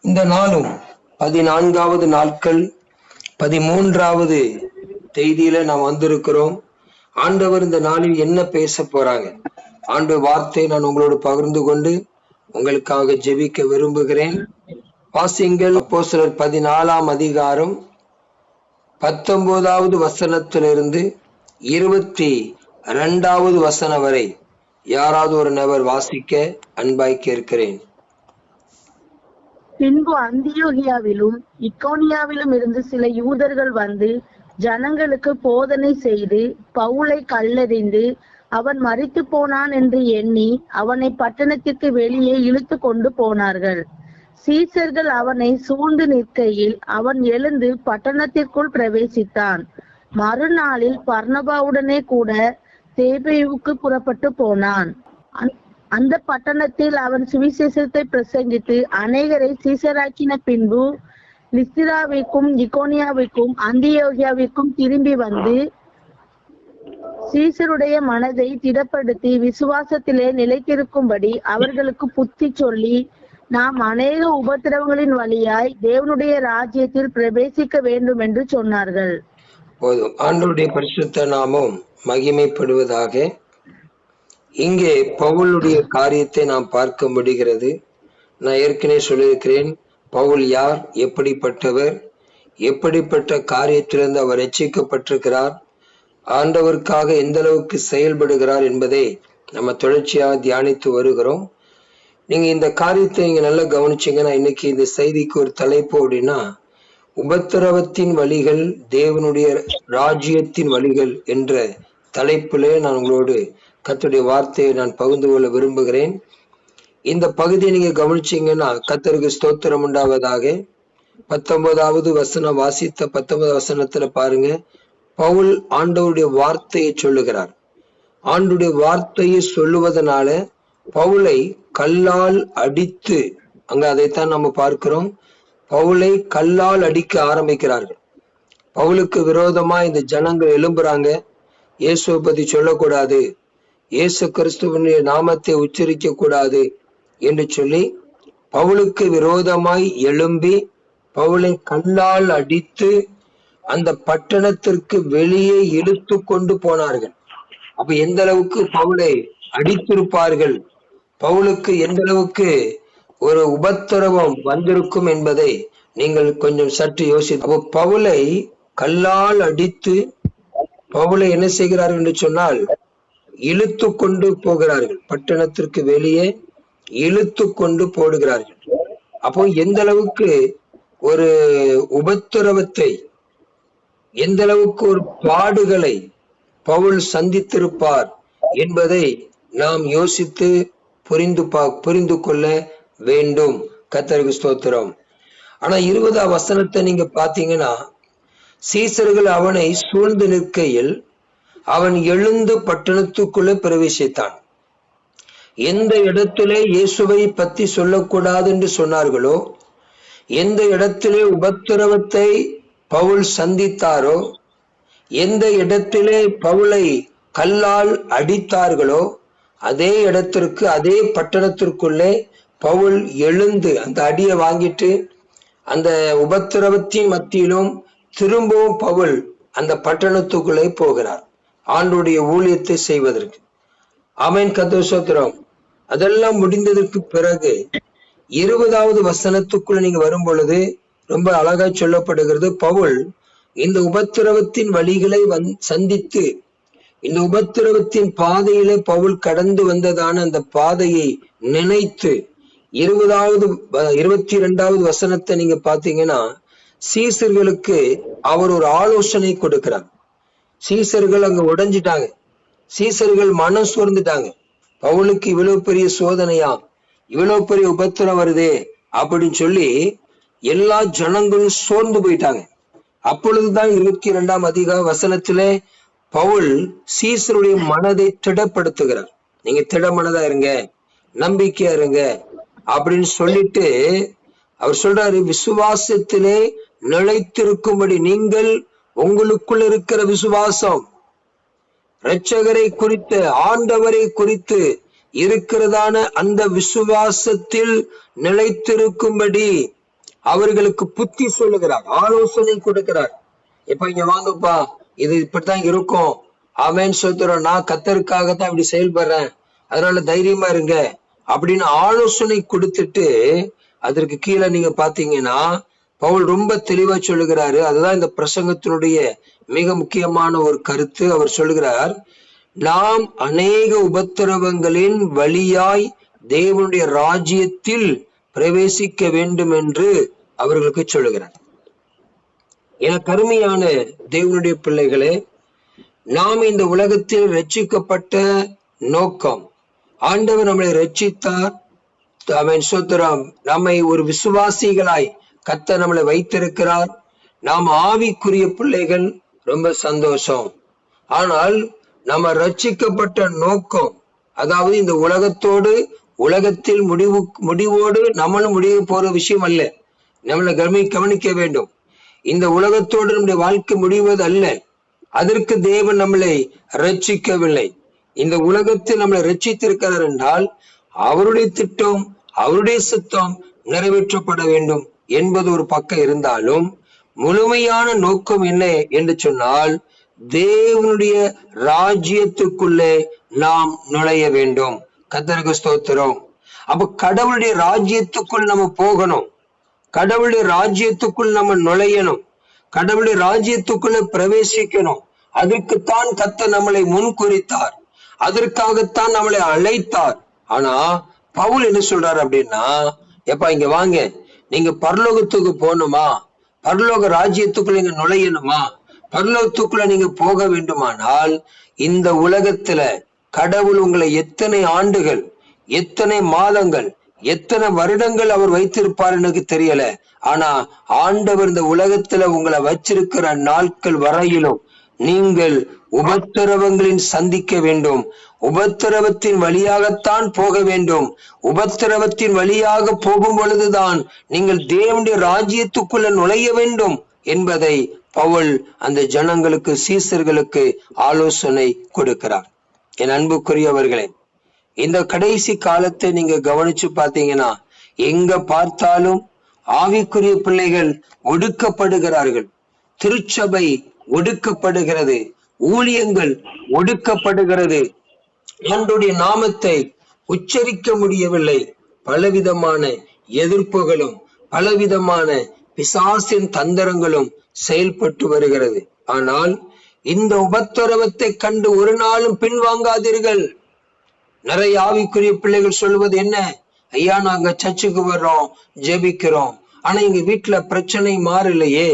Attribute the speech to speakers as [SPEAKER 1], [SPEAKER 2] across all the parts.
[SPEAKER 1] இந்த நாளும் 14வது நாட்கள் 13வது செய்தியில நாம் வந்திருக்கிறோம். ஆண்டவர் இந்த நாளில் என்ன பேச போறாங்க, ஆண்டு வார்த்தை நான் உங்களோடு பகிர்ந்து கொண்டு உங்களுக்காக ஜெபிக்க விரும்புகிறேன். வாசிங்கள். அப்போஸ்தலர் 14ஆம் அதிகாரம் 19வது வசனத்திலிருந்து 22வது வசனம் வரை யாராவது ஒரு நபர் வாசிக்க அன்பாய் கேட்கிறேன்.
[SPEAKER 2] பின்பு அந்தியோகியாவிலும் இக்கோனியாவிலும் இருந்து சில யூதர்கள் வந்து ஜனங்களுக்கு போதனை செய்து பவுலை கல்லெறிந்து அவன் மரித்து போனான் என்று எண்ணி அவனை பட்டணத்திற்கு வெளியே இழுத்து கொண்டு போனார்கள். சீசர்கள் அவனை சூழ்ந்து நிற்கையில் அவன் எழுந்து பட்டணத்திற்குள் பிரவேசித்தான். மறுநாளில் பர்னபாவுடனே கூட தேபேயுவுக்கு புறப்பட்டு போனான். அந்த பட்டணத்தில் அவன் சுவிசேஷத்தை பிரசங்கித்து அநேகரை சீசராக்கின பின்பு லிஸ்திராவிற்கும் இக்கோனியாவிற்கும் அந்தியோகியாவிற்கும் திரும்பி வந்து சீசருடைய மனதை திடப்படுத்தி விசுவாசத்திலே நிலைத்திருக்கும்படி அவர்களுக்கு புத்தி சொல்லி, நாம் அநேக உபத்திரவங்களின் வழியாய் தேவனுடைய ராஜ்யத்தில் பிரவேசிக்க வேண்டும் என்று சொன்னார்கள்.
[SPEAKER 1] போதும். ஆண்டவருடைய பரிசுத்த நாமம் மகிமைப்படுவதாக. இங்கே பவுலுடைய காரியத்தை நாம் பார்க்க முடிகிறது. நான் ஏற்கனவே சொல்லியிருக்கிறேன், பவுல் யார், எப்படிப்பட்டவர், எப்படிப்பட்ட காரியத்திலிருந்து அவர் ரட்சிக்கப்பட்டிருக்கிறார், ஆண்டவருக்காக எந்த அளவுக்கு செயல்படுகிறார் என்பதை நம்ம தொடர்ச்சியாக தியானித்து வருகிறோம். நீங்க இந்த காரியத்தை நீங்க நல்லா கவனிச்சீங்கன்னா, இன்னைக்கு இந்த செய்திக்கு ஒரு தலைப்பு அப்படின்னா, உபத்திரவத்தின் வழிகள் தேவனுடைய ராஜ்யத்தின் வழிகள் என்ற தலைப்பிலே நான் உங்களோடு கர்த்தருடைய வார்த்தையை நான் பகிர்ந்து கொள்ள விரும்புகிறேன். இந்த பகுதியை நீங்க கவனிச்சீங்கன்னா கர்த்தருக்கு ஸ்தோத்திரம் உண்டாவதாக. 19வது வசனம் வாசித்த 19வது வசனத்துல பாருங்க, பவுல் ஆண்டவருடைய வார்த்தையை சொல்லுகிறார். ஆண்டவருடைய வார்த்தையை சொல்லுவதனால பவுலை கல்லால் அடித்து, அங்க அதைத்தான் நம்ம பார்க்கிறோம், பவுலை கல்லால் அடிக்க ஆரம்பிக்கிறார்கள். பவுலுக்கு விரோதமா இந்த ஜனங்கள் எழும்புறாங்க. இயேசுவை பத்தி சொல்லக்கூடாது, இயேசு கிறிஸ்துவனுடைய நாமத்தை உச்சரிக்க கூடாது என்று சொல்லி பவுலுக்கு விரோதமாய் எழும்பி பவுலை கல்லால் அடித்து அந்த பட்டணத்திற்கு வெளியே இழுத்து கொண்டு போனார்கள். அப்ப எந்த அளவுக்கு பவுலை அடித்திருப்பார்கள், பவுலுக்கு எந்த அளவுக்கு ஒரு உபத்திரவம் வந்திருக்கும் என்பதை நீங்கள் கொஞ்சம் சற்று யோசி. அப்போ பவுலை கல்லால் அடித்து பவுலை என்ன செய்கிறார்கள் என்று சொன்னால் இழுத்து கொண்டு போகிறார்கள், பட்டணத்திற்கு வெளியே இழுத்து கொண்டு போடுகிறார்கள். அப்போ எந்த அளவுக்கு ஒரு உபத்திரவத்தை, எந்த அளவுக்கு ஒரு பாடுகளை பவுல் சந்தித்திருப்பார் என்பதை நாம் யோசித்து புரிந்து கொள்ள வேண்டும். கர்த்தருக்கு ஸ்தோத்திரம். ஆனா 20ஆம் வசனத்தை நீங்க பாத்தீங்கன்னா, சீசர்கள் அவனை சூழ்ந்து நிற்கையில் அவன் எழுந்து பட்டணத்துக்குள்ளே பிரவேசித்தான். எந்த இடத்திலே இயேசுவை பற்றி சொல்லக்கூடாது என்று சொன்னார்களோ, எந்த இடத்திலே உபத்திரவத்தை பவுல் சந்தித்தாரோ, எந்த இடத்திலே பவுலை கல்லால் அடித்தார்களோ, அதே இடத்திற்கு, அதே பட்டணத்திற்குள்ளே பவுல் எழுந்து அந்த அடியை வாங்கிட்டு அந்த உபத்திரவத்தின் மத்தியிலும் திரும்பவும் பவுல் அந்த பட்டணத்துக்குள்ளே போகிறார், ஆண்டவருடைய ஊழியத்தை செய்வதற்கு. ஆமென். கர்த்தருக்கு ஸ்தோத்திரம். அதெல்லாம் முடிந்ததற்கு பிறகு 20வது வசனத்துக்குள்ள நீங்க வரும் பொழுது ரொம்ப அழகா சொல்லப்படுகிறது, பவுல் இந்த உபத்திரவத்தின் வழிகளை சந்தித்து, இந்த உபத்திரவத்தின் பாதையிலே பவுல் கடந்து வந்ததான அந்த பாதையை நினைத்து 22வது வசனத்தை நீங்க பாத்தீங்கன்னா, சீசர்களுக்கு அவர் ஒரு ஆலோசனை கொடுக்கிறார். சீசர்கள் அங்க உடைஞ்சிட்டாங்க, சீசர்கள் மனம் சோர்ந்துட்டாங்க. பவுலுக்கு இவ்வளவு பெரிய சோதனையா, இவ்வளவு பெரிய உபத்திரம் வருதே அப்படின்னு சொல்லி எல்லா ஜனங்களும் சோர்ந்து போயிட்டாங்க. அப்பொழுதுதான் 22ஆம் அதிகார வசனத்திலே பவுல் சீசருடைய மனதை திடப்படுத்துகிறார். நீங்க திடமனதா இருங்க, நம்பிக்கையா இருங்க அப்படின்னு சொல்லிட்டு அவர் சொல்றாரு, விசுவாசத்திலே நிலைத்திருக்கும்படி நீங்கள் உங்களுக்குள் இருக்கிற விசுவாசம், இரட்சகரை குறித்து, ஆண்டவரை குறித்து இருக்கிறதான அந்த விசுவாசத்தில் நிலைத்திருக்கும்படி அவர்களுக்கு புத்தி சொல்லுகிறார், ஆலோசனை கொடுக்கிறார். இப்ப இங்க வாங்கப்பா, இது இப்படித்தான் இருக்கும், ஆமென் சொல்றோம், நான் கர்த்தருக்காகத்தான் இப்படி செயல்படுறேன், அதனால தைரியமா இருங்க அப்படின்னு ஆலோசனை கொடுத்துட்டு அதற்கு கீழே நீங்க பாத்தீங்கன்னா பவுல் ரொம்ப தெளிவா சொல்லுகிறாரு. அதுதான் இந்த பிரசங்கத்தினுடைய மிக முக்கியமான ஒரு கருத்து. அவர் சொல்லுகிறார், நாம் அநேக உபத்திரவங்களின் வழியாய் தேவனுடைய ராஜ்யத்தில் பிரவேசிக்க வேண்டும் என்று அவர்களுக்கு சொல்லுகிறார். என கருமையான தேவனுடைய பிள்ளைகளே, நாம் இந்த உலகத்தில் ரட்சிக்கப்பட்ட நோக்கம், ஆண்டவர் நம்மளை ரட்சித்தார், அவன் சோத்திரம், நம்மை ஒரு விசுவாசிகளாய் கர்த்தர் நம்மளை வைத்திருக்கிறார், நாம் ஆவிக்குரிய பிள்ளைகள், ரொம்ப சந்தோஷம். ஆனால் நம்ம ரட்சிக்கப்பட்ட நோக்கம், அதாவது இந்த உலகத்தோடு உலகத்தில் முடிவோடு நம்மளும் முடிவு போற விஷயம் அல்ல. நம்மளை கவனிக்க வேண்டும். இந்த உலகத்தோடு நம்முடைய வாழ்க்கை முடிவது அல்ல. அதற்கு தேவன் நம்மளை ரட்சிக்கவில்லை. இந்த உலகத்தில் நம்மளை ரட்சித்திருக்கிறார் என்றால் அவருடைய திட்டம், அவருடைய சித்தம் நிறைவேற்றப்பட வேண்டும் என்பது ஒரு பக்கம் இருந்தாலும், முழுமையான நோக்கம் என்ன என்று சொன்னால் தேவனுடைய ராஜ்யத்துக்குள்ளே நாம் நுழைய வேண்டும். கர்த்தருக்கு ஸ்தோத்திரம். அப்ப கடவுளுடைய ராஜ்யத்துக்குள் நம்ம போகணும், கடவுளுடைய ராஜ்யத்துக்குள் நம்ம நுழையணும், கடவுளுடைய ராஜ்யத்துக்குள்ள பிரவேசிக்கணும். அதற்குத்தான் கர்த்தர் நம்மளை முன்குறித்தார், அதற்காகத்தான் நம்மளை அழைத்தார். ஆனா பவுல் என்ன சொல்றாரு அப்படின்னா, எப்பா இங்க வாங்க, நீங்க பரலோகத்துக்கு போகணுமா, பரலோக ராஜ்யத்துக்குள்ள நீங்க நுழையணுமா, பரலோகத்துக்குள்ள நீங்க போக வேண்டுமானால் இந்த உலகத்துல கடவுள் உங்களை எத்தனை ஆண்டுகள், எத்தனை மாதங்கள், எத்தனை வருடங்கள் அவர் வைத்திருப்பார் எனக்கு தெரியல. ஆனா ஆண்டவர் இந்த உலகத்துல உங்களை வச்சிருக்கிற நாட்கள் வரையிலும் நீங்கள் உபத்திரவங்களின் சந்திக்க வேண்டும், உபத்திரவத்தின் வழியாகத்தான் போக வேண்டும். உபத்திரவத்தின் வழியாக போகும் பொழுதுதான் நீங்கள் தேவனுடைய ராஜ்யத்துக்குள்ள நுழைய வேண்டும் என்பதை பவுல் அந்த ஜனங்களுக்கு, சீசர்களுக்கு ஆலோசனை கொடுக்கிறார். என் அன்புக்குரியவர்களே, இந்த கடைசி காலத்தை நீங்க கவனிச்சு பார்த்தீங்கன்னா எங்க பார்த்தாலும் ஆவிக்குரிய பிள்ளைகள் ஒடுக்கப்படுகிறார்கள், திருச்சபை ஒடுக்கப்படுகிறது, ஊழியங்கள் ஒடுக்கப்படுகிறது, ஆண்டவருடைய நாமத்தை உச்சரிக்க முடியவில்லை. பலவிதமான எதிர்ப்புகளும் பலவிதமான பிசாசின் தந்திரங்களும் செயல்பட்டு வருகிறது. ஆனால் இந்த உபத்திரவத்தை கண்டு ஒரு நாளும் பின்வாங்காதீர்கள். நிறைய ஆவிக்குரிய பிள்ளைகள் சொல்வது என்ன, ஐயா நாங்க சர்ச்சுக்கு வர்றோம், ஜெபிக்கிறோம், ஆனா எங்க வீட்டுல பிரச்சனை மாறலையே,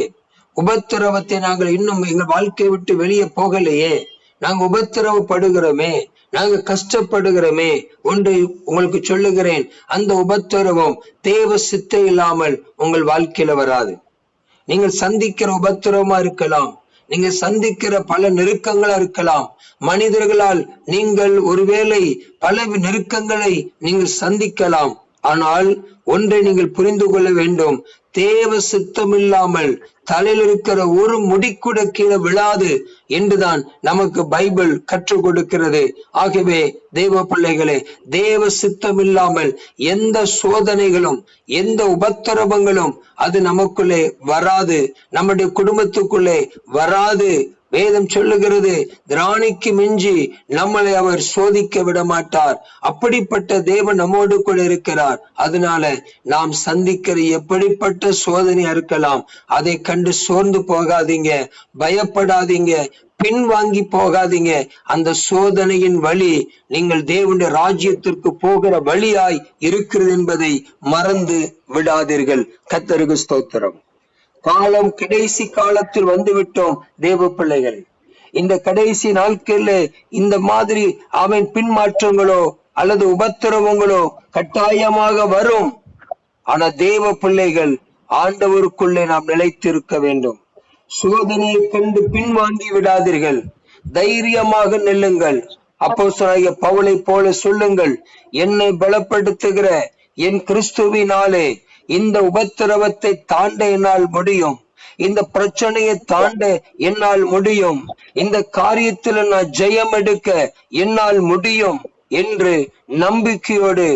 [SPEAKER 1] உபத்திரவத்தை நாங்கள் இன்னும் எங்க வாழ்க்கையை விட்டு வெளியே போகலையே, நாங்க உபத்திரவப்படுகிறோமே, நாங்க கஷ்டப்படுகிறோமே. ஒன்று உங்களுக்கு சொல்லுகிறேன், அந்த உபத்திரவம் தேவ சித்தம் இல்லாமல் உங்கள் வாழ்க்கையில வராது. நீங்கள் சந்திக்கிற உபத்திரவமா இருக்கலாம், நீங்க சந்திக்கிற பல நெருக்கங்களா இருக்கலாம், மனிதர்களால் நீங்கள் ஒருவேளை பல நெருக்கங்களை நீங்கள் சந்திக்கலாம். ஆனால் ஒன்றை நீங்கள் புரிந்து கொள்ள வேண்டும், தேவ சித்தம் இல்லாமல் தலையில் இருக்கிற ஒரு முடி கூட கீழே விழாது என்றுதான் நமக்கு பைபிள் கற்றுக் கொடுக்கிறது. ஆகவே தேவ பிள்ளைகளே, தேவ சித்தம் இல்லாமல் எந்த சோதனைகளும் எந்த உபத்திரவங்களும் அது நமக்குள்ளே வராது, நம்முடைய குடும்பத்துக்குள்ளே வராது. வேதம் சொல்லுகிறது, திராணிக்கு மிஞ்சி நம்மளை அவர் சோதிக்க விட மாட்டார். அப்படிப்பட்ட தேவன் நம்மோடு கூட இருக்கிறார். அதனால நாம் சந்திக்கிற எப்படிப்பட்ட சோதனை இருக்கலாம், அதை கண்டு சோர்ந்து போகாதீங்க, பயப்படாதீங்க, பின்வாங்கி போகாதீங்க. அந்த சோதனையின் வழி நீங்கள் தேவனுடைய ராஜ்யத்திற்கு போகிற வழியாய் இருக்கிறது என்பதை மறந்து விடாதீர்கள். கர்த்தருக்கு ஸ்தோத்திரம். காலம் கடைசி காலத்தில் வந்து விட்டோம் தேவ பிள்ளைகள். இந்த கடைசி நாட்கள்ல இந்த மாதிரி அவன் பின்மாற்றங்களோ அல்லது உபத்திரவங்களோ கட்டாயமாக வரும். ஆனா தேவ பிள்ளைகள் ஆண்டவருக்குள்ளே நாம் நிலைத்திருக்க வேண்டும். சோதனையை கண்டு பின்வாங்கி விடாதீர்கள், தைரியமாக நில்லுங்கள். அப்போஸ்தலனாகிய பவுலை போல சொல்லுங்கள், என்னை பலப்படுத்துகிற என் கிறிஸ்துவினாலே இந்த உபத்திரவத்தை தாண்ட என்னால் முடியும், இந்த பிரச்சனையை தாண்ட என்னால் முடியும், இந்த காரியத்தில் நான் ஜெயம் எடுக்க என்னால் முடியும் என்று நம்பிக்கையோடு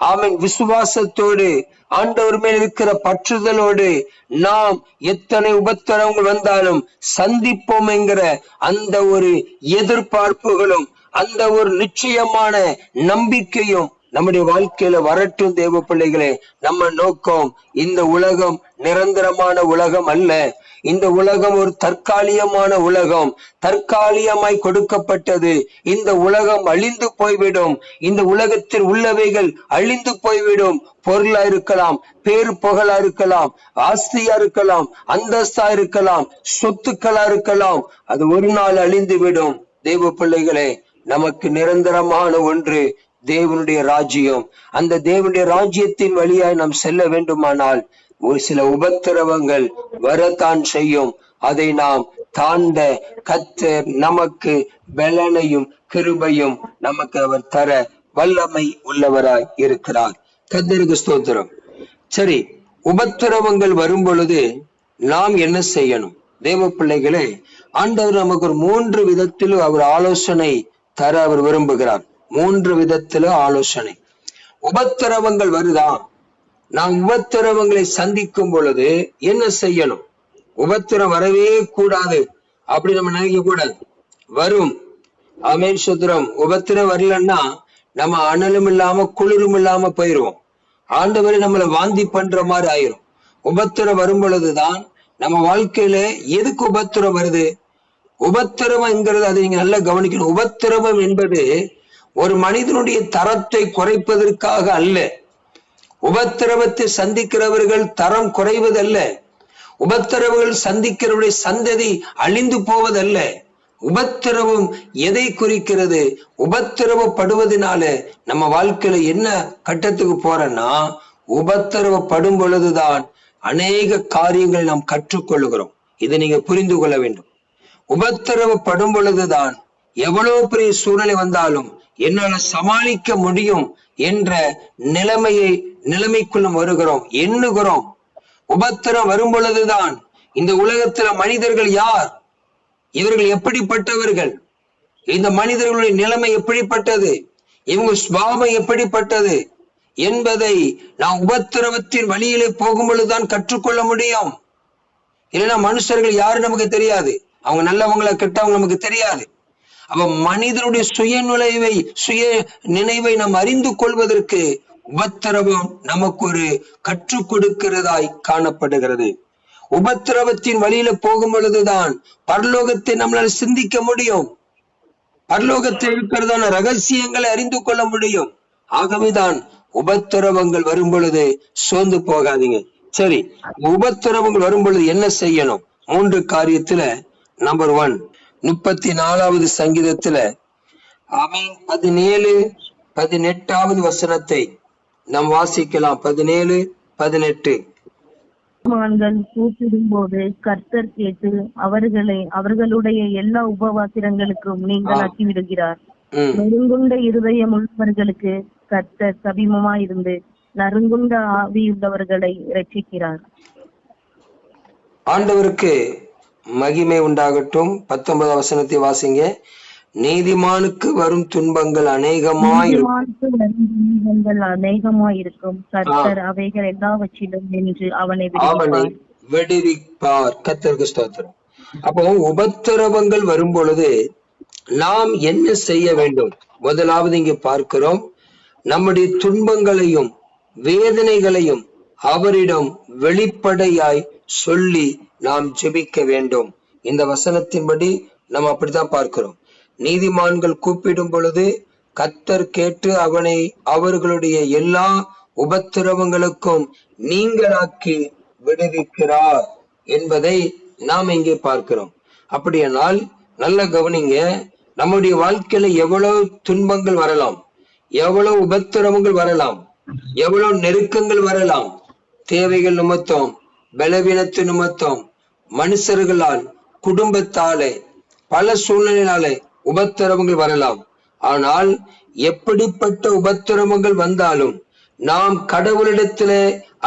[SPEAKER 1] ஆமென், விசுவாசத்தோடு ஆண்டவர் மேல் இருக்கிற பற்றுதலோடு நாம் எத்தனை உபத்திரவங்கள் வந்தாலும் சந்திப்போம் என்கிற அந்த ஒரு எதிர்பார்ப்புகளும் அந்த ஒரு நிச்சயமான நம்பிக்கையும் நம்முடைய வாழ்க்கையில வரட்டும். தேவ பிள்ளைகளே, நம்ம நோக்கம் இந்த உலகம் நிரந்தரமான உலகம் அல்ல. இந்த உலகம் ஒரு தற்காலிகமான உலகம், தற்காலிகமாய் கொடுக்கப்பட்டது. இந்த உலகம் அழிந்து போய்விடும். இந்த உலகத்தில் உள்ளவைகள் அழிந்து போய்விடும். பொருளா இருக்கலாம், பேரு புகழா இருக்கலாம், ஆஸ்தியா இருக்கலாம், அந்தஸ்தா இருக்கலாம், சொத்துக்களா இருக்கலாம், அது ஒரு நாள் அழிந்து விடும். தேவ பிள்ளைகளே, நமக்கு நிரந்தரமான ஒன்று தேவனுடைய ராஜ்யம். அந்த தேவனுடைய ராஜ்யத்தின் வழியாய் நாம் செல்ல வேண்டுமானால் ஒரு சில உபத்திரவங்கள் வரத்தான் செய்யும். அதை நாம் தாண்ட கர்த்தர் நமக்கு பலனையும் கிருபையும் நமக்கு அவர் தர வல்லமை உள்ளவராய் இருக்கிறார். கர்த்தருக்கு ஸ்தோத்திரம். சரி, உபத்திரவங்கள் வரும் பொழுது நாம் என்ன செய்யணும்? தேவ பிள்ளைகளே, ஆண்டவர் நமக்கு ஒரு 3 விதத்தில் அவர் ஆலோசனை தர அவர் விரும்புகிறார். 3 விதத்துல ஆலோசனை. உபத்திரவங்கள் வருதா? நாம் உபத்திரவங்களை சந்திக்கும் பொழுது என்ன செய்யணும்? உபத்திரம் வரவே கூடாது அப்படி நம்ம நினைக்க கூடாது. வரும். ஆமென், சுத்திரம். உபத்திரம் வரலன்னா நம்ம அனலும் இல்லாம குளிரும் இல்லாம போயிருவோம். ஆண்டவரை நம்மளை வாந்தி பண்ற மாதிரி ஆயிரும். உபத்திரம் வரும் பொழுதுதான் நம்ம வாழ்க்கையில எதுக்கு உபத்திரம் வருது? உபத்திரவம்ங்கிறது அதை நீங்க நல்லா கவனிக்கணும். உபத்திரவம் என்பது ஒரு மனிதனுடைய தரத்தை குறைப்பதற்காக அல்ல. உபத்திரவத்தை சந்திக்கிறவர்கள் தரம் குறைவதல்ல. உபத்திரவங்கள் சந்திக்கிறவருடைய சந்ததி அழிந்து போவதல்ல. உபத்திரவம் எதை குறிக்கிறது? உபத்திரவப்படுவதனால நம்ம வாழ்க்கையில என்ன கட்டத்துக்கு போறோம்னா, உபத்திரவப்படும் பொழுதுதான் அநேக காரியங்களை நாம் கற்றுக்கொள்கிறோம். இதை நீங்க புரிந்து கொள்ள வேண்டும். உபத்திரவப்படும் பொழுதுதான் எவ்வளவு பெரிய சூழ்நிலை வந்தாலும் என்னால சமாளிக்க முடியும் என்ற நிலைமைக்குள்ள வருகிறோம், எண்ணுகிறோம். உபத்திரம் வரும் பொழுதுதான் இந்த உலகத்துல மனிதர்கள் யார், இவர்கள் எப்படிப்பட்டவர்கள், இந்த மனிதர்களுடைய நிலைமை எப்படிப்பட்டது, இவங்க சுபாவம் எப்படிப்பட்டது என்பதை நாம் உபத்திரவத்தின் வழியிலே போகும் பொழுதுதான் கற்றுக்கொள்ள முடியும். இல்லைன்னா மனுஷர்கள் யாரு நமக்கு தெரியாது, அவங்க நல்லவங்கள கெட்டவங்க நமக்கு தெரியாது. அப்ப மனிதனுடைய சுய நினைவை நாம் அறிந்து கொள்வதற்கு உபத்திரவம் நமக்கு ஒரு கற்றுக் கொடுக்கிறதாய் காணப்படுகிறது. உபத்திரவத்தின் வழியில போகும் பொழுதுதான் பரலோகத்தை நம்மளால சிந்திக்க முடியும். பரலோகத்தில் இருக்கிறதான ரகசியங்களை அறிந்து கொள்ள முடியும். ஆகவேதான் உபத்திரவங்கள் வரும் பொழுது சோர்ந்து போகாதீங்க. சரி, உபத்திரவங்கள் வரும் பொழுது என்ன செய்யணும்? 3 காரியத்துல நம்பர் 1, 34வது சங்கீதத்துல 17, 18வது வசனத்தை நாம் வாசிக்கலாம். 17, 18.
[SPEAKER 2] கூப்பிடும் போது கர்த்தர் கேட்டு அவர்களுடைய எல்லா உபவாசிரங்களுக்கும் நீங்களாக்கி விடுகிறார். நெருங்குண்ட இருதயம் உள்ளவர்களுக்கு கர்த்தர் சமீபமாயிருந்து நறுங்குண்ட ஆவியுள்ளவர்களை ரட்சிக்கிறார்.
[SPEAKER 1] ஆண்டவருக்கு மகிமை உண்டாகட்டும். 19வது வசனத்தை வாசிங்க. நீதிமானுக்கு வரும் துன்பங்கள்
[SPEAKER 2] அநேகமாயிருக்கும், கர்த்தர் அவைகள் எல்லாவற்றிலும் நின்று அவனை
[SPEAKER 1] விடுவிப்பார். கர்த்தருக்கு ஸ்தோத்திரம். அப்போ உபத்திரவங்கள் வரும் பொழுது நாம் என்ன செய்ய வேண்டும்? முதலாவது இங்கே பார்க்கிறோம், நம்முடைய துன்பங்களையும் வேதனைகளையும் அவரிடம் வெளிப்படையாய் சொல்லி நாம் ஜெபிக்க வேண்டும். இந்த வசனத்தின்படி நம்ம அப்படித்தான் பார்க்கிறோம். நீதிமான்கள் கூப்பிடும் பொழுது கர்த்தர் கேட்டு அவர்களுடைய எல்லா உபத்திரவங்களுக்கும் நீங்களாக்கி விடுவிக்கிறார் என்பதை நாம் இங்கே பார்க்கிறோம். அப்படியானால் நல்ல கவனிங்க, நம்முடைய வாழ்க்கையில எவ்வளவு துன்பங்கள் வரலாம், எவ்வளவு உபத்திரவங்கள் வரலாம், எவ்வளவு நெருக்கங்கள் வரலாம். தேவைகள் நிமித்தம், பலவீனத்து நிமித்தம், மனுஷர்களால், குடும்பத்தாலே, பல சூழ்நிலையாலே உபத்திரவங்கள் வரலாம். ஆனால் எப்படிப்பட்ட உபத்திரவங்கள் வந்தாலும் நாம் கடவுளிடத்திலே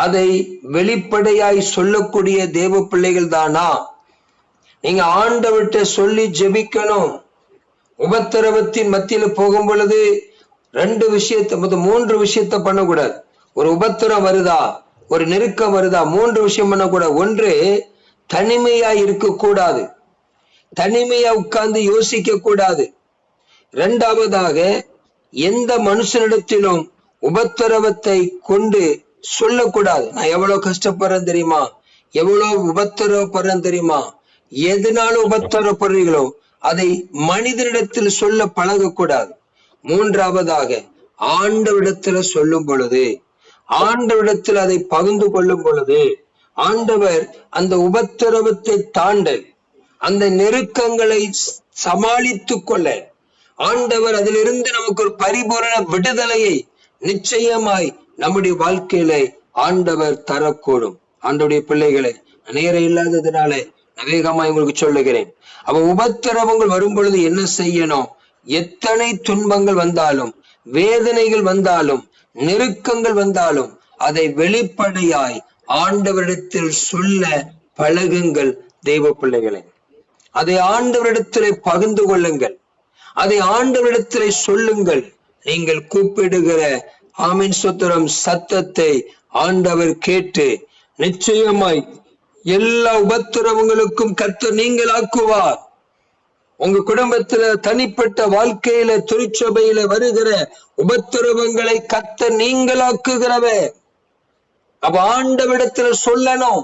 [SPEAKER 1] அதை வெளிப்படையாய் சொல்லக்கூடிய தேவ பிள்ளைகள் தானா? நீங்க ஆண்டவர்கிட்ட சொல்லி ஜெபிக்கணும். உபத்திரவத்தின் மத்தியில போகும் பொழுது மூன்று விஷயத்த பண்ணக்கூடாது. ஒரு உபத்திரம் வருதா, ஒரு நெருக்கம் வருதா, மூன்று விஷயம் பண்ணக்கூடாது. ஒன்று, தனிமையா இருக்கக்கூடாது, தனிமையா உட்கார்ந்து யோசிக்க கூடாது. இரண்டாவதாக, எந்த மனுஷனிடத்திலும் உபத்திரவத்தை கொண்டு சொல்லக்கூடாது. நான் எவ்வளவு கஷ்டப்படுறேன் தெரியுமா, எவ்வளவு உபத்திரவப்படுறேன் தெரியுமா, எதனாலும் உபத்திரப்படுறீங்களோ அதை மனிதனிடத்தில் சொல்ல பழகக்கூடாது. மூன்றாவதாக, ஆண்டவரிடத்துல சொல்லும் பொழுது, ஆண்டவரிடத்தில் அதை பகிர்ந்து கொள்ளும் பொழுது, ஆண்டவர் அந்த உபத்திரவத்தை தாண்ட, அந்த நெருக்கங்களை சமாளித்துக் கொள்ள, ஆண்டவர் அதிலிருந்து நமக்கு ஒரு பரிபூரண விடுதலையை நிச்சயமாய் நம்முடைய வாழ்க்கையில ஆண்டவர் தரக்கூடும். ஆண்டவருடைய பிள்ளைகளை, நேரம் இல்லாததுனால வேகமாய் உங்களுக்கு சொல்லுகிறேன். அவ உபத்திரவங்கள் வரும் பொழுது என்ன செய்யணும்? எத்தனை துன்பங்கள் வந்தாலும், வேதனைகள் வந்தாலும், நெருக்கங்கள் வந்தாலும் அதை வெளிப்படையாய் ஆண்டவரிடத்தில் சொல்ல பழகுங்கள். தெய்வ பிள்ளைகளை, அதை ஆண்டவரிடத்திலே பகிர்ந்து கொள்ளுங்கள், அதை ஆண்டவரிடத்திலே சொல்லுங்கள். நீங்கள் கூப்பிடுகிற ஆமீன் ஸ்தோத்திரம் சத்தத்தை ஆண்டவர் கேட்டு நிச்சயமாய் எல்லா உபத்திரவங்களுக்கும் கர்த்தர் நீங்களாக்குவார். உங்க குடும்பத்துல, தனிப்பட்ட வாழ்க்கையில, திருச்சபையில வருகிற உபத்திரவங்களை கர்த்தர் நீங்களாக்குகிறவர். அப்ப ஆண்டவரிடத்துல சொல்லணும்,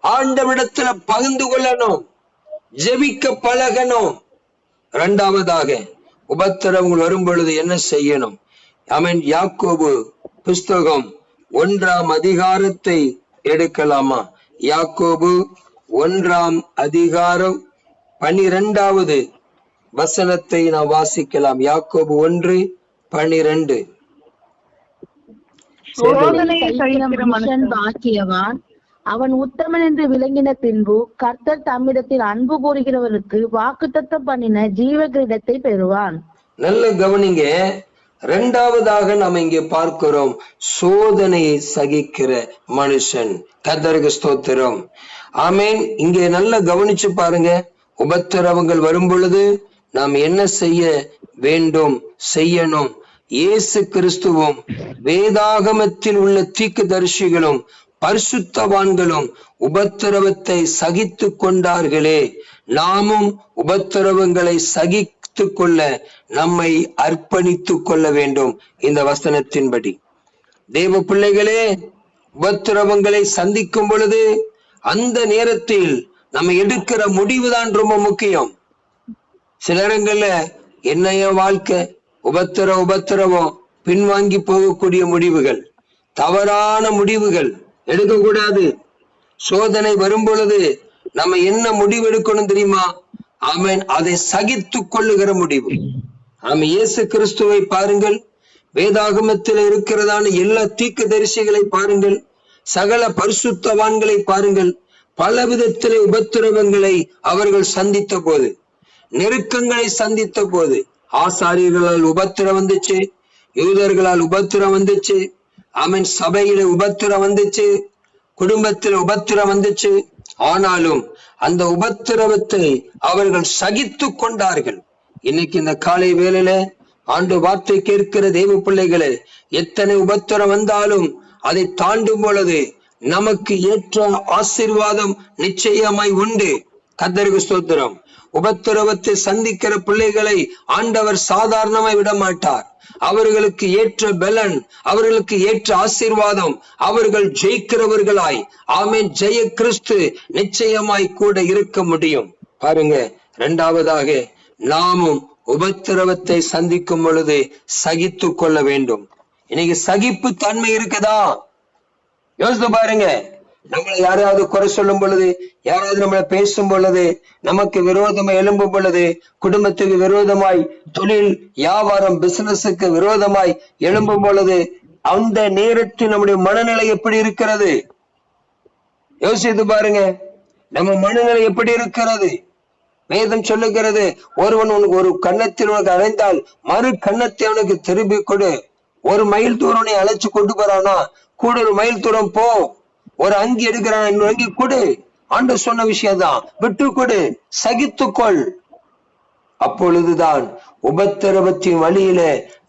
[SPEAKER 1] ஆண்டவரிடத்துல பகிர்ந்து கொள்ளணும், ஜெபிக்க பழகணும். இரண்டாவதாக, உபத்திரவங்கள் வரும் பொழுது என்ன செய்யணும்? ஆமென். யாக்கோபு புஸ்தகம் 1ஆம் அதிகாரத்தை எடுக்கலாமா? யாக்கோபு 1ஆம் அதிகாரம் 12வது வசனத்தை நாம் வாசிக்கலாம். யாக்கோபு 1:12.
[SPEAKER 2] மனுஷன் பாக்கியவான், அவன் உத்தமன் என்று விளங்கின பின்பு கர்த்தர் தம்மிடத்தில் அன்பு கூறுகிறவருக்கு வாக்குத்தத்தம் பண்ணின ஜீவ கிரீடத்தை பெறுவான்.
[SPEAKER 1] நல்ல கவனிங்க. இரண்டாவதாக நாம் இங்கே பார்க்கிறோம், சோதனையை சகிக்கிற மனுஷன். கர்த்தருக்கு ஸ்தோத்திரம். ஆமேன். இங்கே நல்ல கவனிச்சு பாருங்க. உபத்திரவங்கள் வரும் பொழுது நாம் என்ன செய்ய வேண்டும், செய்யணும்? இயேசு கிறிஸ்துவும் வேதாகமத்தில் உள்ள தீர்க்கதரிசிகளும் பரிசுத்தவான்களும் உபத்திரவத்தை சகித்து கொண்டார்களே, நாமும் உபத்திரவங்களை சகித்து கொள்ள நம்மை அர்ப்பணித்துக் கொள்ள வேண்டும். இந்த வசனத்தின்படி தேவ பிள்ளைகளே, உபத்திரவங்களை சந்திக்கும் பொழுது அந்த நேரத்தில் நம்ம எடுக்கிற முடிவுதான் ரொம்ப முக்கியம். சில இடங்கள்ல என்னைய வாழ்க்கை உபத்திரவம் பின்வாங்கி போகக்கூடிய முடிவுகள், தவறான முடிவுகள் எடுக்கக்கூடாது. சோதனை வரும் பொழுது நம்ம என்ன முடிவு எடுக்கணும் தெரியுமா? ஆமென். அதை சகித்து கொள்ளுகிற முடிவு. ஆமென். இயேசு கிறிஸ்துவை பாருங்கள், வேதாகமத்தில் இருக்கிறதான எல்லா தீர்க்கதரிசிகளை பாருங்கள், சகல பரிசுத்தவான்களை பாருங்கள். பல விதத்திலே உபத்திரவங்களை அவர்கள் சந்தித்த போது, நெருக்கங்களை சந்தித்த போது, ஆசாரியர்களால் உபத்திரம் வந்துச்சு, யூதர்களால் உபத்திரம் வந்துச்சு, ஆமென், சபையில உபத்திரம் வந்துச்சு, குடும்பத்தில் உபத்திரம் வந்துச்சு. ஆனாலும் அந்த உபத்திரவத்தை அவர்கள் சகித்து கொண்டார்கள். இன்னைக்கு இந்த காலை வேளையில ஆண்டு வார்த்தை கேட்கிற தெய்வ பிள்ளைகளே, எத்தனை உபத்திரம் வந்தாலும் அதை தாண்டும் பொழுது நமக்கு ஏற்ற ஆசீர்வாதம் நிச்சயமாய் உண்டு. கர்த்தருக்கு ஸ்தோத்திரம். உபத்திரவத்தை சந்திக்கிற பிள்ளைகளை ஆண்டவர் சாதாரணமாய் விட மாட்டார். அவர்களுக்கு ஏற்ற பலன், அவர்களுக்கு ஏற்ற ஆசீர்வாதம், அவர்கள் ஜெயிக்கிறவர்களாய், ஆமென், ஜெய கிறிஸ்து நிச்சயமாய் கூட இருக்க முடியும். பாருங்க, இரண்டாவதாக, நாமும் உபத்திரவத்தை சந்திக்கும் பொழுது சகித்து கொள்ள வேண்டும். இன்னைக்கு சகிப்பு தன்மை இருக்குதா? யோசித்து பாருங்க. நம்மளை யாராவது குறை சொல்லும் பொழுது, யாராவது நம்மளை பேசும் பொழுது, நமக்கு விரோதமாய் எழும்பும் பொழுது, குடும்பத்துக்கு விரோதமாய், தொழில் வியாபாரம் பிசினஸுக்கு விரோதமாய் எழும்பும் பொழுது, அந்த நேரத்தில் நம்முடைய மனநிலை எப்படி இருக்கிறது? யோசித்து பாருங்க. நம்ம மனநிலை எப்படி இருக்கிறது? வேதம் சொல்லுகிறது, ஒருவன் உனக்கு ஒரு கன்னத்தில் உனக்கு அழைந்தால் மறு கன்னத்தை அவனுக்கு திருப்பி கொடு. ஒரு மைல் தூரம் நீ அழைச்சு கொண்டு போறானா, கூட ஒரு மைல் தூரம் போ. ஒரு அங்கி எடுக்கிறான், இன்னொரு அங்கி கொடு. ஆண்டவர் சொன்ன விஷயம் தான், விட்டு கொடு, சகித்துக்கொள். அப்பொழுதுதான் உபத்திரவத்தின் வழியில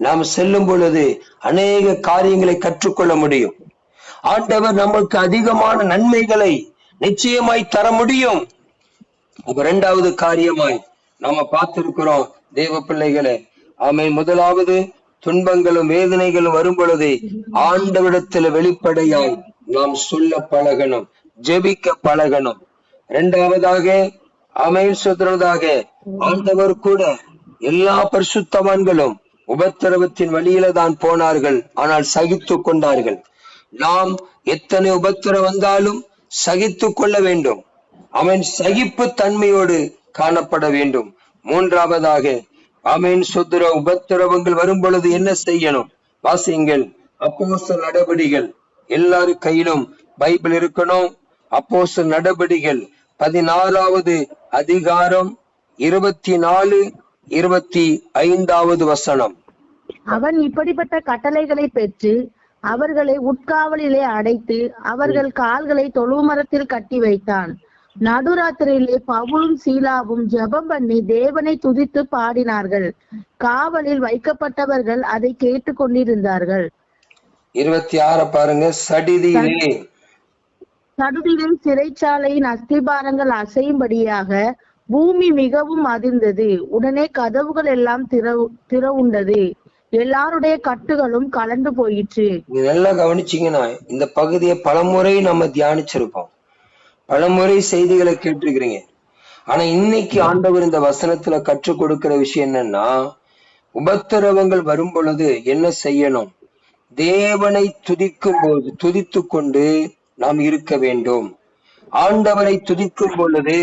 [SPEAKER 1] நாம் செல்லும் பொழுது அநேக காரியங்களை கற்றுக்கொள்ள முடியும். ஆண்டவர் நமக்கு அதிகமான நன்மைகளை நிச்சயமாய் தர முடியும். அப்ப இரண்டாவது காரியமாய் நாம பார்த்திருக்கிறோம் தேவ பிள்ளைகளே. ஆமென். முதலாவது, துன்பங்களும் வேதனைகளும் வரும் பொழுது ஆண்டவரிடத்துல வெளிப்படையாய் நாம் சொல்ல பழகணும், ஜெபிக்க பழகணும். இரண்டாவதாக, ஆமென் சொல்றதாக, ஆண்டவர் கூட எல்லா பரிசுத்தவான்களும் உபத்திரவத்தின் வழியில தான் போனார்கள், ஆனால் சகித்து கொண்டார்கள். நாம் எத்தனை உபத்திரம் வந்தாலும் சகித்து கொள்ள வேண்டும். அவன் சகிப்பு தன்மையோடு காணப்பட வேண்டும். மூன்றாவதாக, ஆமென் சுத்திர உபத்திரவங்கள் வரும் பொழுது என்ன செய்யணும்? வாசியுங்கள். அப்போஸ்தலர் நடபடிகள், எல்லாரு கையிலும் பைபிள் இருக்கணும். அப்போஸ்தலர் நடபடிகள் 16வது அதிகாரம் 24, 25வது வசனம்.
[SPEAKER 2] அவன் இப்படிப்பட்ட கட்டளைகளை பெற்று அவர்களை உட்காவலிலே அடைத்து அவர்கள் கால்களை தொழுமரத்தில் கட்டி வைத்தான். நடுராத்திரியிலே பவுலும் சீலாவும் ஜெபம் பண்ணி தேவனை துதித்து பாடினார்கள். காவலில் வைக்கப்பட்டவர்கள் அதை கேட்டுக் கொண்டிருந்தார்கள்.
[SPEAKER 1] 26 பாருங்க. சடிதியிலே
[SPEAKER 2] சிறைச்சாலையின் அஸ்திபாரங்கள் அசையும்படியாக பூமி மிகவும் அதிர்ந்தது. உடனே கதவுகள் எல்லாம் திறவுண்டது. எல்லாருடைய கட்டுகளும் கலந்து போயிற்று.
[SPEAKER 1] நல்லா கவனிச்சீங்கன்னா இந்த பகுதியை பலமுறை நம்ம தியானிச்சிருப்போம், பலமுறை செய்திகளை கேட்டிருக்கிறீங்க. ஆனா இன்னைக்கு ஆண்டவர் இந்த வசனத்துல கற்றுக் கொடுக்கிற விஷயம் என்னன்னா, உபத்திரவங்கள் வரும் பொழுது என்ன செய்யணும்? தேவனை துதித்து கொண்டு நாம் இருக்க வேண்டும். ஆண்டவரை துதிக்கும் பொழுது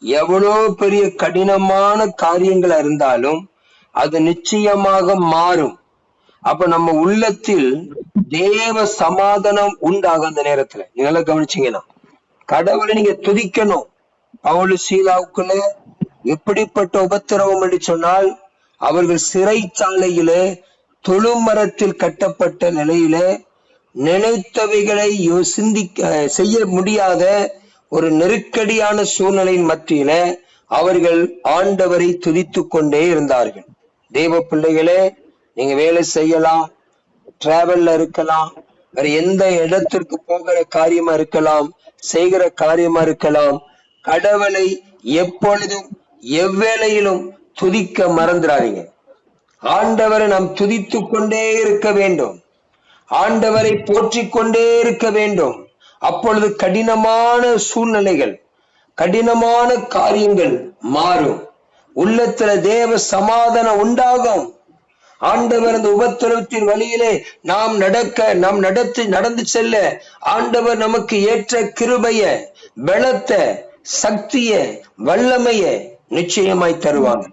[SPEAKER 1] எவ்வளவு பெரிய கடினமான காரியங்கள் இருந்தாலும் அது நிச்சயமாக மாறும். அப்ப நம்ம உள்ளத்தில் தேவ சமாதானம் உண்டாகும். அந்த நேரத்துல நீங்க நல்லா கவனிச்சீங்கன்னா கடவுளை நீங்க துதிக்கணும். பவுல் சீலாவுக்குள்ள எப்படிப்பட்ட உபத்திரவம் என்று சொன்னால், அவர்கள் சிறைச்சாலையில தொழுமரத்தில் கட்டப்பட்ட நிலையில நினைத்தவைகளை செய்ய முடியாத ஒரு நெருக்கடியான சூழ்நிலையின் மத்தியில அவர்கள் ஆண்டவரை துதித்து கொண்டே இருந்தார்கள். தேவ பிள்ளைகளே, நீங்க வேலை செய்யலாம், டிராவல்ல இருக்கலாம், வேற எந்த இடத்திற்கு போகிற காரியமா இருக்கலாம், செய்கிற காரியமா இருக்கலாம், கடவுளை எப்பொழுதும் எவ்வேளையிலும் துதிக்க மறந்துடாதீங்க. ஆண்டவரை நாம் துதித்து கொண்டே இருக்க வேண்டும், ஆண்டவரை போற்றிக் கொண்டே இருக்க வேண்டும். அப்பொழுது கடினமான சூழ்நிலைகள், கடினமான காரியங்கள் மாறும். உள்ளத்துல தேவ சமாதானம் உண்டாகும். ஆண்டவர் அந்த உபத்திரவத்தின் வழியிலே நாம் நடந்து செல்ல ஆண்டவர் நமக்கு ஏற்ற கிருபைய, பலத்த, சக்திய, வல்லமைய நிச்சயமாய் தருவாங்க.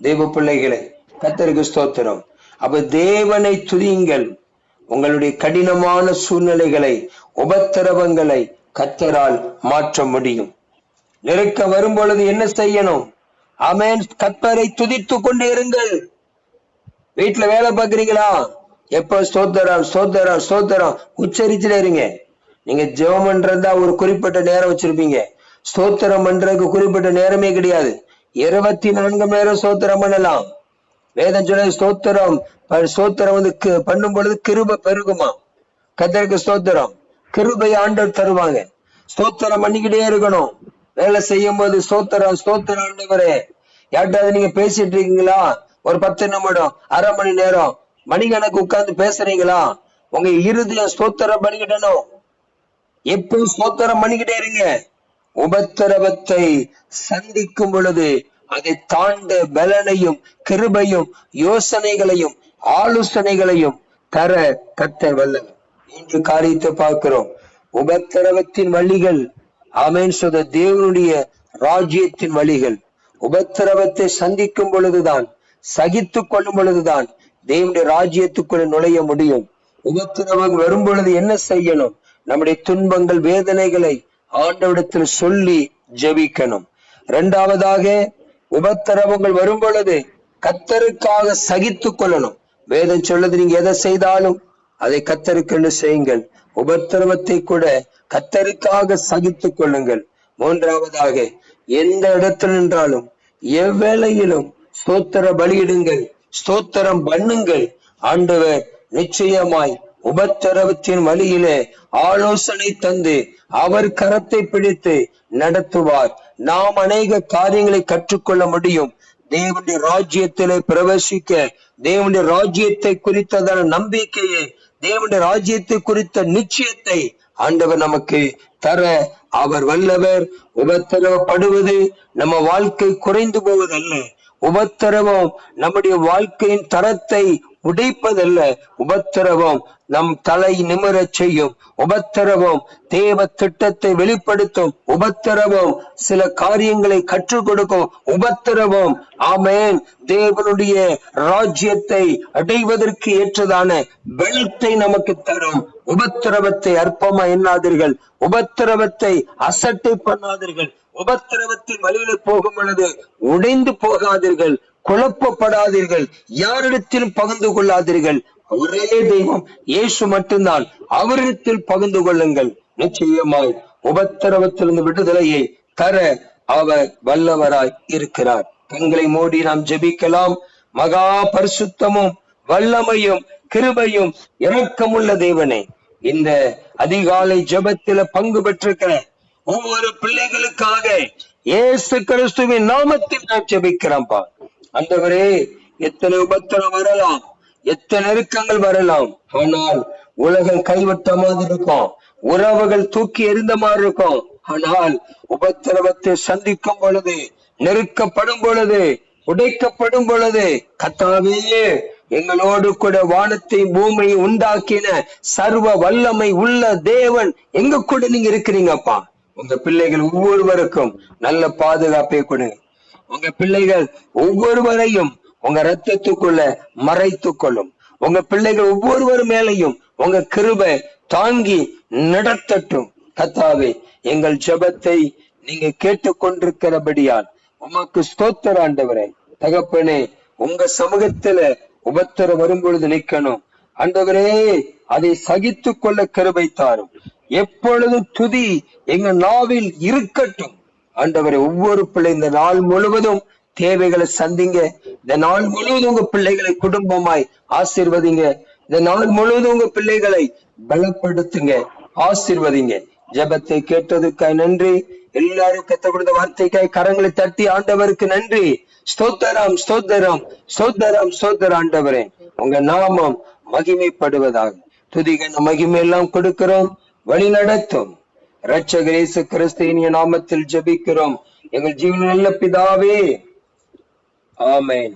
[SPEAKER 1] தேவ பிள்ளைகளே, கர்த்தருக்கு ஸ்தோத்திரம். அப்ப தேவனை துதியுங்கள். உங்களுடைய கடினமான சூழ்நிலைகளை, உபத்திரவங்களை கர்த்தரால் மாற்ற முடியும். நெருக்க வரும் பொழுது என்ன செய்யணும்? ஆமென். கர்த்தரை துதித்து கொண்டே இருங்கள். வீட்டுல வேலை பார்க்கறீங்களா? எப்ப ஸ்தோத்திரம் ஸ்தோத்திரம் ஸ்தோத்திரம் உச்சரிச்சுட்டே இருங்க. நீங்க ஜெபம் பண்றதா ஒரு குறிப்பிட்ட நேரம் வச்சிருப்பீங்க, ஸ்தோத்திரம் பண்றதுக்கு குறிப்பிட்ட நேரமே கிடையாது. 24 மணி நேரம் ஸ்தோத்திரம் பண்ணலாம். வேதம் சொல்ல ஸ்தோத்திரம் பண்ணும் பொழுது கிருபை பெருகுமா. கர்த்தருக்கு ஸ்தோத்திரம். கிருபை ஆண்டவர் தருவாங்க. ஸ்தோத்திரம் பண்ணிக்கிட்டே இருக்கணும். வேலை செய்யும் போது ஸ்தோத்திரம் ஸ்தோத்திரம் ஆண்டவரே. யார்ட்டாவது நீங்க பேசிட்டு இருக்கீங்களா? ஒரு 10 நிமிடம், அரை மணி நேரம், மணிக்கணக்கு உட்கார்ந்து பேசுறீங்களா? உங்க இருதயம் ஸ்தோத்திரம் பண்ணிக்கிட்டணும். எப்பவும் ஸ்தோத்திரம் பண்ணிக்கிட்டே இருங்க. உபத்திரவத்தை சந்திக்கும் பொழுது அதை தாண்ட பலனையும் கிருபையும் யோசனைகளையும் ஆலோசனைகளையும் தர கர்த்தர் வல்லவர். 3 காரியத்தை பார்க்கிறோம். உபத்திரவத்தின் வழிகள், ஆமென் சொல்ற தேவனுடைய ராஜ்யத்தின் வழிகள். உபத்திரவத்தை சந்திக்கும் பொழுதுதான், சகித்து கொள்ளும் பொழுதுதான் தேவனுடைய ராஜ்யத்துக்குள்ள நுழைய முடியும். உபத்திரவம் வரும் பொழுது என்ன செய்யணும்? நம்முடைய துன்பங்கள், வேதனைகளை ஆண்டவரிடத்தில் சொல்லி ஜெபிக்கணும். 2வதாக, உபத்திரவங்கள் வரும் பொழுது கர்த்தருக்காக சகித்து கொள்ளணும். வேதம் சொல்லுது, நீங்க எதை செய்தாலும் அதை கர்த்தருக்கென்று செய்யுங்கள். உபத்திரவத்தை கூட கர்த்தருக்காக சகித்து கொள்ளுங்கள். 3வதாக, எந்த இடத்தில் நின்றாலும் எவ்வேளையிலும் ஸ்தோத்திர பலியிடுங்கள், ஸ்தோத்திரம் பண்ணுங்கள். ஆண்டவர் நிச்சயமாய் உபத்திரவத்தின் வழியிலே ஆலோசனை தந்து அவர் கரத்தை பிடித்து நடத்துவார். நாம் அநேக காரியங்களை கற்றுக்கொள்ள முடியும். தேவனுடைய ராஜ்யத்திலே பிரவேசிக்க, தேவனுடைய ராஜ்யத்தை குறித்ததான நம்பிக்கையை, தேவனுடைய ராஜ்யத்தை குறித்த நிச்சயத்தை ஆண்டவர் நமக்கு தர அவர் வல்லவர். உபத்திரவப்படுவது நம்ம வாழ்க்கை குறைந்து போவதல்ல. உபத்திரவம் நம்முடைய வாழ்க்கையின் தரத்தை உடைப்பதல்ல. உபத்திரவம் நம் தலை நிமிரச் செய்யும். உபத்திரவம் தேவ திட்டத்தை வெளிப்படுத்தும். உபத்திரவம் சில காரியங்களை கற்றுக் கொடுக்கும். உபத்திரவம் ஆமென் தேவனுடைய ராஜ்யத்தை அடைவதற்கு ஏற்றதான பலத்தை நமக்கு தரும். உபத்திரவத்தை அற்பமா எண்ணாதீர்கள். உபத்திரவத்தை அசட்டை பண்ணாதீர்கள். உபத்திரவத்தின் வழியில போகும் பொழுது உடைந்து போகாதீர்கள், குழப்பப்படாதீர்கள், யாரிடத்திலும் பகிர்ந்து கொள்ளாதீர்கள். ஒரே தெய்வம் இயேசு மட்டும்தான், அவரிடத்தில் பகிர்ந்து கொள்ளுங்கள். நிச்சயமாய் உபத்திரவத்திலிருந்து விடுதலையை தர அவர் வல்லவராய் இருக்கிறார். கண்களை மூடி நாம் ஜெபிக்கலாம். மகா பரிசுத்தமும் வல்லமையும் கிருபையும் இரக்கமுள்ள தேவனே, இந்த அதிகாலை ஜெபத்தில பங்கு பெற்றிருக்கிற ஒவ்வொரு பிள்ளைகளுக்காக இயேசு கிறிஸ்துவின் நாமத்தில் நான் ஜெபிக்கிறேன்ப்பா. ஆண்டவரே, எத்தனை உபத்திரம் வரலாம், எத்தனை நெருக்கங்கள் வரலாம், ஆனால் உலகம் கைவிட்ட மாதிரி இருக்கும், உறவுகள் தூக்கி எறிந்த மாதிரி இருக்கும். ஆனால் உபத்திரவத்தை சந்திக்கும் பொழுது, நெருக்கப்படும் பொழுது, உடைக்கப்படும் பொழுது, கர்த்தாவே எங்களோடு கூட வானத்தை பூமியை உண்டாக்கின சர்வ வல்லமை உள்ள தேவன் எங்க கூட நீங்க இருக்கிறீங்கப்பா. உங்க பிள்ளைகள் ஒவ்வொருவருக்கும் நல்ல பாதுகாப்பை கொடுங்க. உங்க பிள்ளைகள் ஒவ்வொருவரையும் உங்க ரத்தத்துக்குள்ள மறைத்துக் கொள்ளும். உங்க பிள்ளைகள் ஒவ்வொருவர் மேலையும் உங்க கிருபை தாங்கி நடத்தட்டும். கர்த்தாவே, எங்கள் ஜெபத்தை நீங்க கேட்டுக்கொண்டிருக்கிறபடியால் உமக்கு ஸ்தோத்திர ஆண்டவரே. தகப்பனே, உங்க சமூகத்துல உபத்திரம் வரும் பொழுது நிக்கணும் ஆண்டவரே, அதை சகித்து கொள்ள கிருபை தாரும். எப்பொழுதும் துதி எங்க நாவில் இருக்கட்டும் ஆண்டவரே. ஒவ்வொரு பிள்ளை இந்த நாள் முழுவதும் தேவைகளை சந்திங்க. இந்த நாள் முழுவதும் உங்க பிள்ளைகளை குடும்பமாய் ஆசீர்வதிங்க. இந்த நாள் முழுவதும் உங்க பிள்ளைகளை பலப்படுத்துங்க, ஆசீர்வதிங்க. ஜெபத்தை கேட்டதுக்காய் நன்றி. எல்லாரும் கத்த கொடுத்த வார்த்தைக்காய் கரங்களை தட்டி ஆண்டவருக்கு நன்றி. ஸ்தோத்திரம், ஸ்தோத்திரம், ஸ்தோத்திரம், ஸ்தோத்திரம். ஆண்டவரே, உங்க நாமம் மகிமைப்படுவதாக. துதிகன மகிமை எல்லாம் கொடுக்கிறோம். வழி நடத்தும் இரட்சகர் இயேசு கிறிஸ்துவின் நாமத்தில் ஜெபிக்கிறோம் எங்கள் ஜீவனுள்ள பிதாவே, ஆமென்.